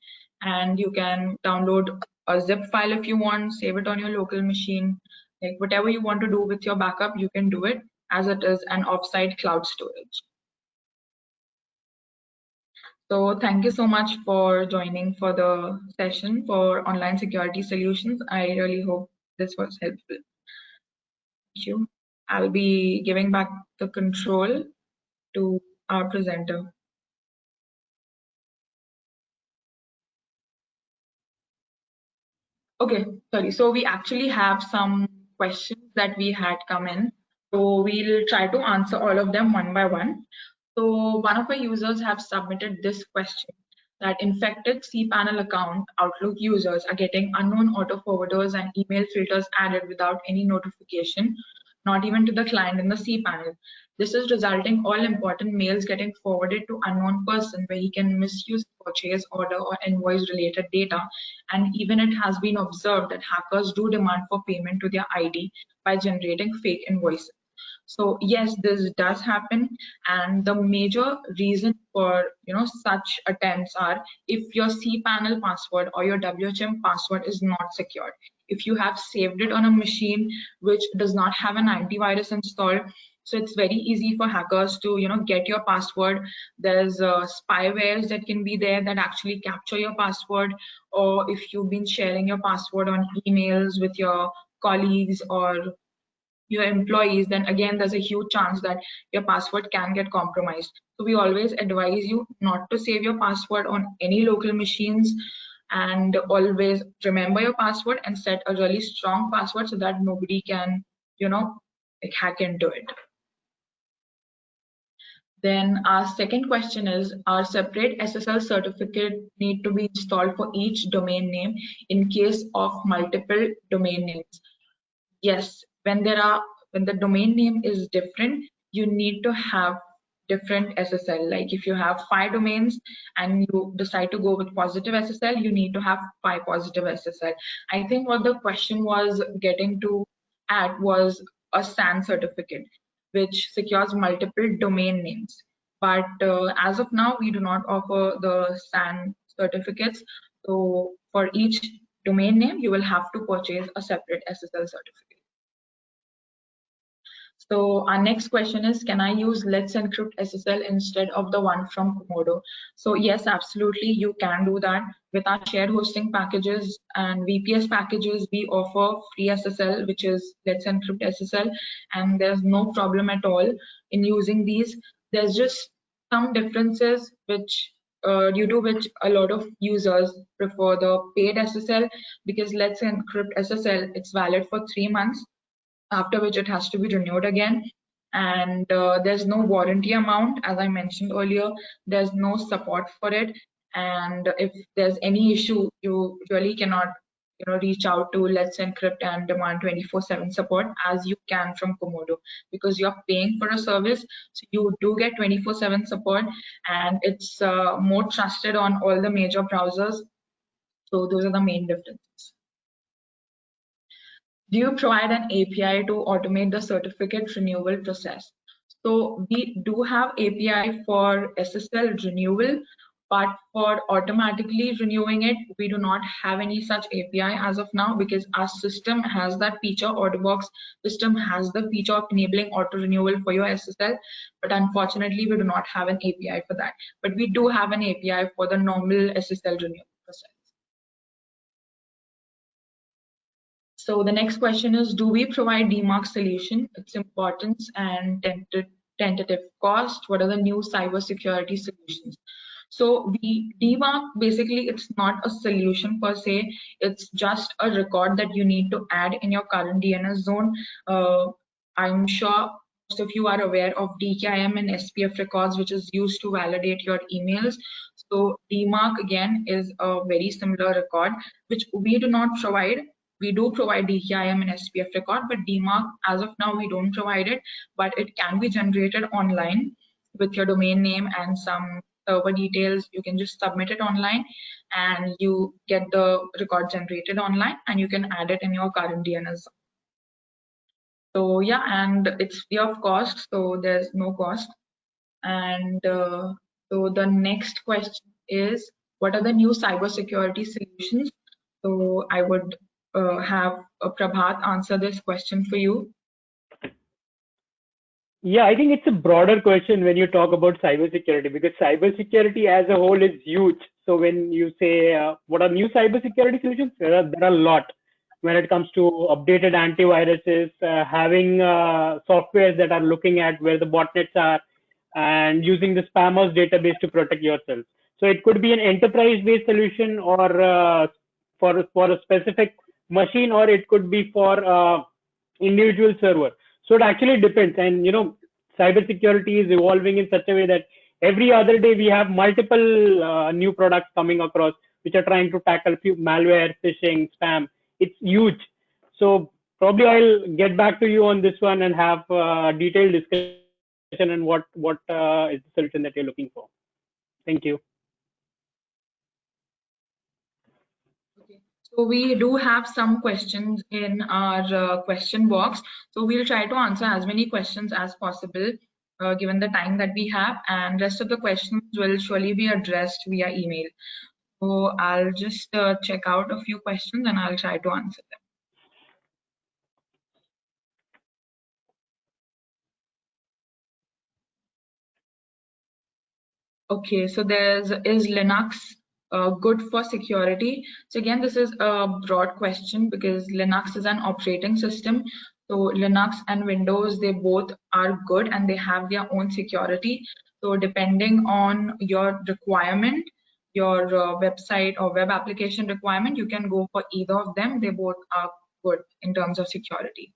and you can download a zip file if you want, save it on your local machine. Like whatever you want to do with your backup, you can do it, as it is an offsite cloud storage. So thank you so much for joining for the session for online security solutions. I really hope this was helpful. Thank you. I'll be giving back the control to our presenter. Okay, sorry. So we actually have some questions that we had come in. So we'll try to answer all of them one by one. So one of our users have submitted this question, that infected cPanel account Outlook users are getting unknown auto forwarders and email filters added without any notification, not even to the client in the cPanel. This is resulting all important mails getting forwarded to unknown person, where he can misuse purchase order or invoice related data. And even it has been observed that hackers do demand for payment to their ID by generating fake invoices. So yes, this does happen, and the major reason for such attempts are if your cPanel password or your WHM password is not secured. If you have saved it on a machine which does not have an antivirus installed, so it's very easy for hackers to get your password. There's spywares that can be there that actually capture your password, or if you've been sharing your password on emails with your colleagues or your employees, then again there's a huge chance that your password can get compromised. So we always advise you not to save your password on any local machines, and always remember your password and set a really strong password so that nobody can hack into it. Then our second question is, our separate SSL certificate need to be installed for each domain name in case of multiple domain names? Yes, when the domain name is different, you need to have different SSL. Like if you have 5 domains and you decide to go with positive SSL, you need to have 5 positive SSL. I think what the question was getting to at was a SAN certificate, which secures multiple domain names. But as of now, we do not offer the SAN certificates. So for each domain name, you will have to purchase a separate SSL certificate. So our next question is, can I use Let's Encrypt SSL instead of the one from Comodo? So yes, absolutely, you can do that. With our shared hosting packages and VPS packages, we offer free SSL, which is Let's Encrypt SSL, and there's no problem at all in using these. There's just some differences which due to which a lot of users prefer the paid SSL, because Let's Encrypt SSL, it's valid for 3 months, after which it has to be renewed again, and there's no warranty amount. As I mentioned earlier, there's no support for it, and if there's any issue, you really cannot reach out to Let's Encrypt and demand 24/7 support as you can from Comodo, because you're paying for a service, so you do get 24/7 support, and it's more trusted on all the major browsers. So those are the main differences. Do you provide an API to automate the certificate renewal process? So we do have API for SSL renewal. But for automatically renewing it, we do not have any such API as of now, because our system has that feature. AutoBox system has the feature of enabling auto renewal for your SSL, but unfortunately we do not have an API for that. But we do have an API for the normal SSL renewal process. So the next question is, do we provide DMARC solution, its importance and tentative cost? What are the new cybersecurity solutions? So DMARC, basically, it's not a solution per se. It's just a record that you need to add in your current DNS zone. I'm sure most of you are aware of DKIM and SPF records, which is used to validate your emails. So DMARC, again, is a very similar record, which we do not provide. We do provide DKIM and SPF record, but DMARC, as of now, we don't provide it, but it can be generated online with your domain name and some server details. You can just submit it online and you get the record generated online, and you can add it in your current DNS. So yeah, and it's free of cost, so there's no cost. And so the next question is, what are the new cybersecurity solutions? So I would have Prabhat answer this question for you. Yeah, I think it's a broader question when you talk about cybersecurity, because cybersecurity as a whole is huge. So when you say what are new cybersecurity solutions, there are a lot. When it comes to updated antiviruses, having softwares that are looking at where the botnets are, and using the spammers database to protect yourself. So it could be an enterprise-based solution, or for a specific machine, or it could be for individual server. So it actually depends. And cybersecurity is evolving in such a way that every other day we have multiple new products coming across which are trying to tackle few malware, phishing, spam. It's huge. So probably I'll get back to you on this one and have a detailed discussion on what is the solution that you're looking for. Thank you. Okay. So we do have some questions in our question box. So we'll try to answer as many questions as possible given the time that we have, and rest of the questions will surely be addressed via email. So I'll just check out a few questions and I'll try to answer them. Okay, so is Linux good for security? So again, this is a broad question because Linux is an operating system. So Linux and Windows, they both are good and they have their own security. So depending on your requirement, your website or web application requirement, you can go for either of them. They both are good in terms of security.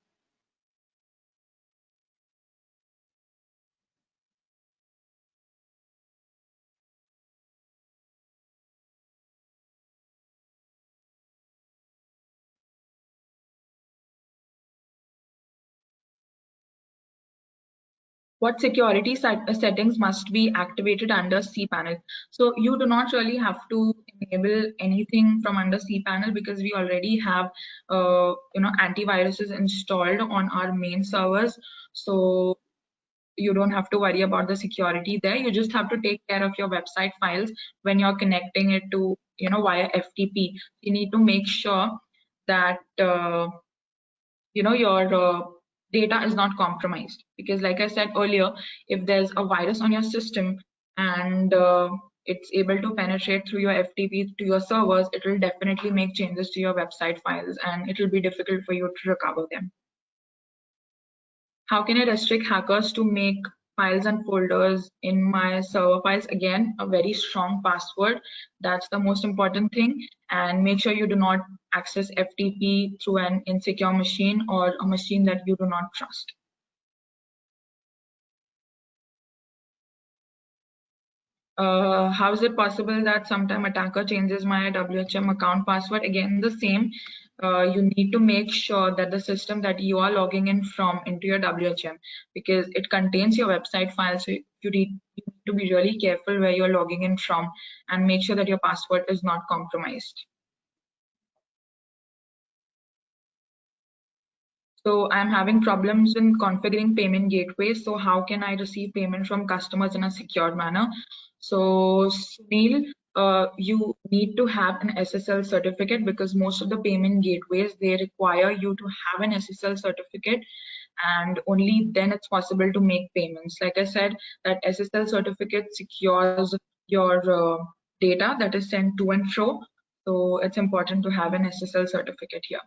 What security settings must be activated under cPanel? So you do not really have to enable anything from under cPanel because we already have antiviruses installed on our main servers. So you don't have to worry about the security there. You just have to take care of your website files when you're connecting it to via FTP. You need to make sure that your data is not compromised, because like I said earlier, if there's a virus on your system and it's able to penetrate through your FTP to your servers, it will definitely make changes to your website files and it will be difficult for you to recover them. How can I restrict hackers to make files and folders in my server files? Again, a very strong password. That's the most important thing. And make sure you do not access FTP through an insecure machine or a machine that you do not trust. How is it possible that sometime attacker changes my WHM account password? Again, the same. You need to make sure that the system that you are logging in from into your WHM, because it contains your website files. So you need to be really careful where you're logging in from and make sure that your password is not compromised. So I'm having problems in configuring payment gateways. So how can I receive payment from customers in a secure manner? So Sunil, you need to have an SSL certificate because most of the payment gateways, they require you to have an SSL certificate, and only then it's possible to make payments. Like I said, that SSL certificate secures your data that is sent to and fro. So it's important to have an SSL certificate here.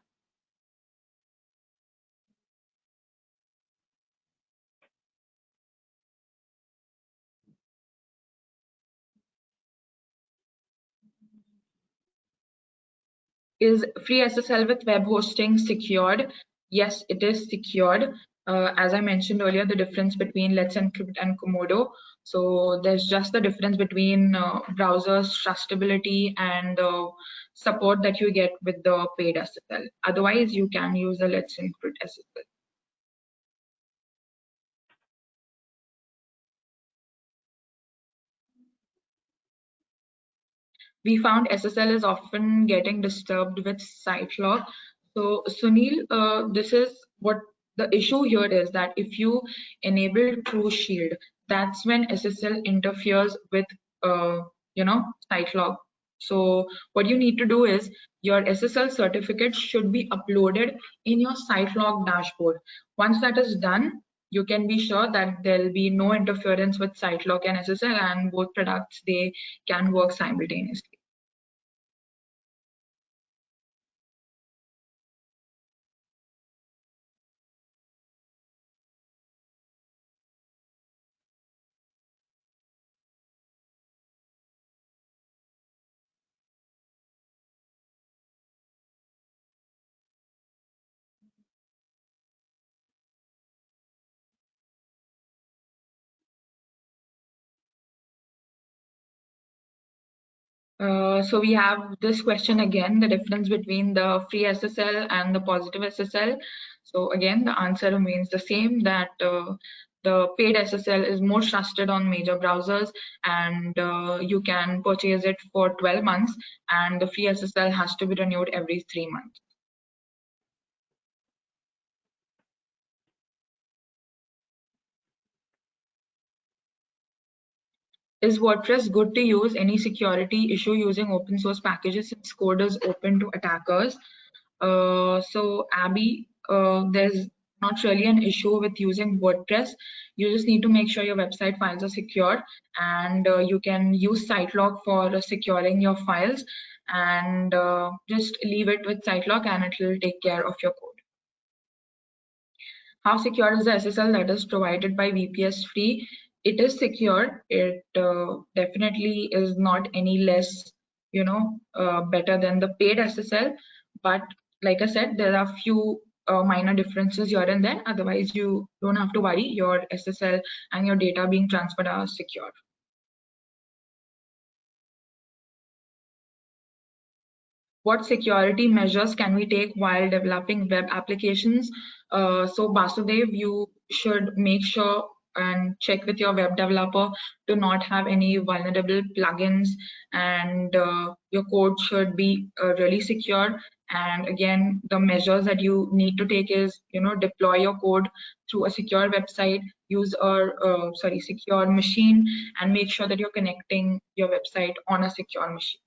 Is FreeSSL with web hosting secured? Yes, it is secured. As I mentioned earlier, the difference between Let's Encrypt and Komodo. So there's just the difference between browser's trustability and support that you get with the paid SSL. Otherwise, you can use a Let's Encrypt SSL. We found SSL is often getting disturbed with site log. So Sunil, this is what the issue here is, that if you enable True Shield, that's when SSL interferes with site log. So what you need to do is your SSL certificate should be uploaded in your site log dashboard. Once that is done, you can be sure that there'll be no interference with SiteLock and SSL, and both products, they can work simultaneously. So we have this question again, the difference between the free SSL and the positive SSL. So again, the answer remains the same, that the paid SSL is more trusted on major browsers, and you can purchase it for 12 months, and the free SSL has to be renewed every 3 months. Is WordPress good to use? Any security issue using open source packages since code is open to attackers? So Abby, there's not really an issue with using WordPress. You just need to make sure your website files are secure, and you can use SiteLock for securing your files, and just leave it with SiteLock and it will take care of your code. How secure is the SSL that is provided by VPS Free? It is secure. It definitely is not any less, better than the paid SSL. But like I said, there are few minor differences here and there. Otherwise, you don't have to worry. Your SSL and your data being transferred are secure. What security measures can we take while developing web applications? So Basudev, you should make sure and check with your web developer to not have any vulnerable plugins, and your code should be really secure. And again, the measures that you need to take is, deploy your code through a secure website, use a secure machine, and make sure that you're connecting your website on a secure machine.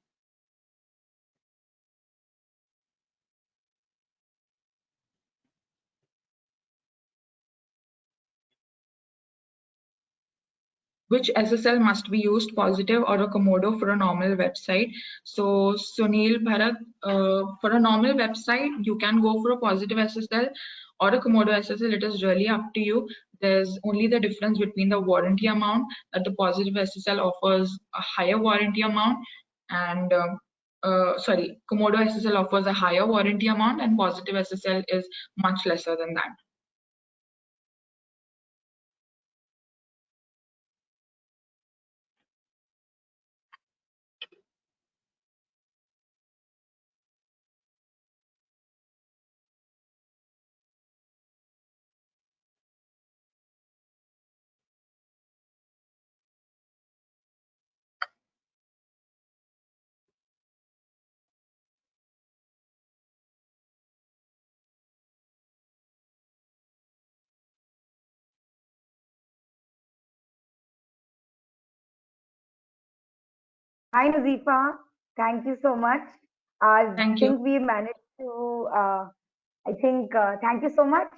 Which SSL must be used, positive or a Komodo for a normal website? So Sunil Bharat, for a normal website, you can go for a positive SSL or a Komodo SSL. It is really up to you. There's only the difference between the warranty amount, that the positive SSL offers a higher warranty amount, and Komodo SSL offers a higher warranty amount, and positive SSL is much lesser than that. Hi, Nazifa. Thank you so much. I Thank you. think we managed to, thank you so much.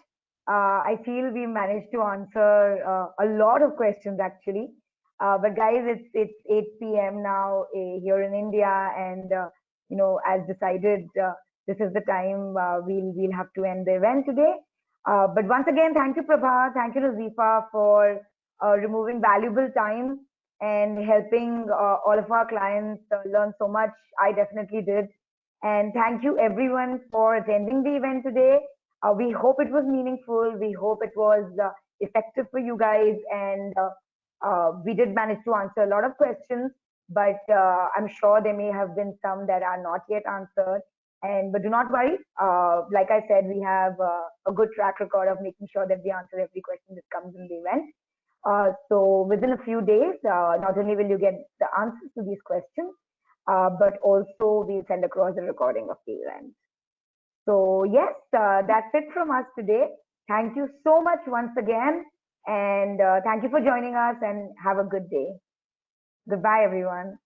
I feel we managed to answer a lot of questions actually. But guys, it's 8 p.m. now here in India, and as decided, this is the time we'll have to end the event today. But once again, thank you, Prabha. Thank you, Nazifa, for removing valuable time and helping all of our clients learn so much. I definitely did. And thank you everyone for attending the event today. We hope it was meaningful. We hope it was effective for you guys. And we did manage to answer a lot of questions, but I'm sure there may have been some that are not yet answered. And but do not worry. Like I said, we have a good track record of making sure that we answer every question that comes in the event. So within a few days, not only will you get the answers to these questions, but also we'll send across the recording of the event. So yes, that's it from us today. Thank you so much once again, and thank you for joining us, and have a good day. Goodbye, everyone.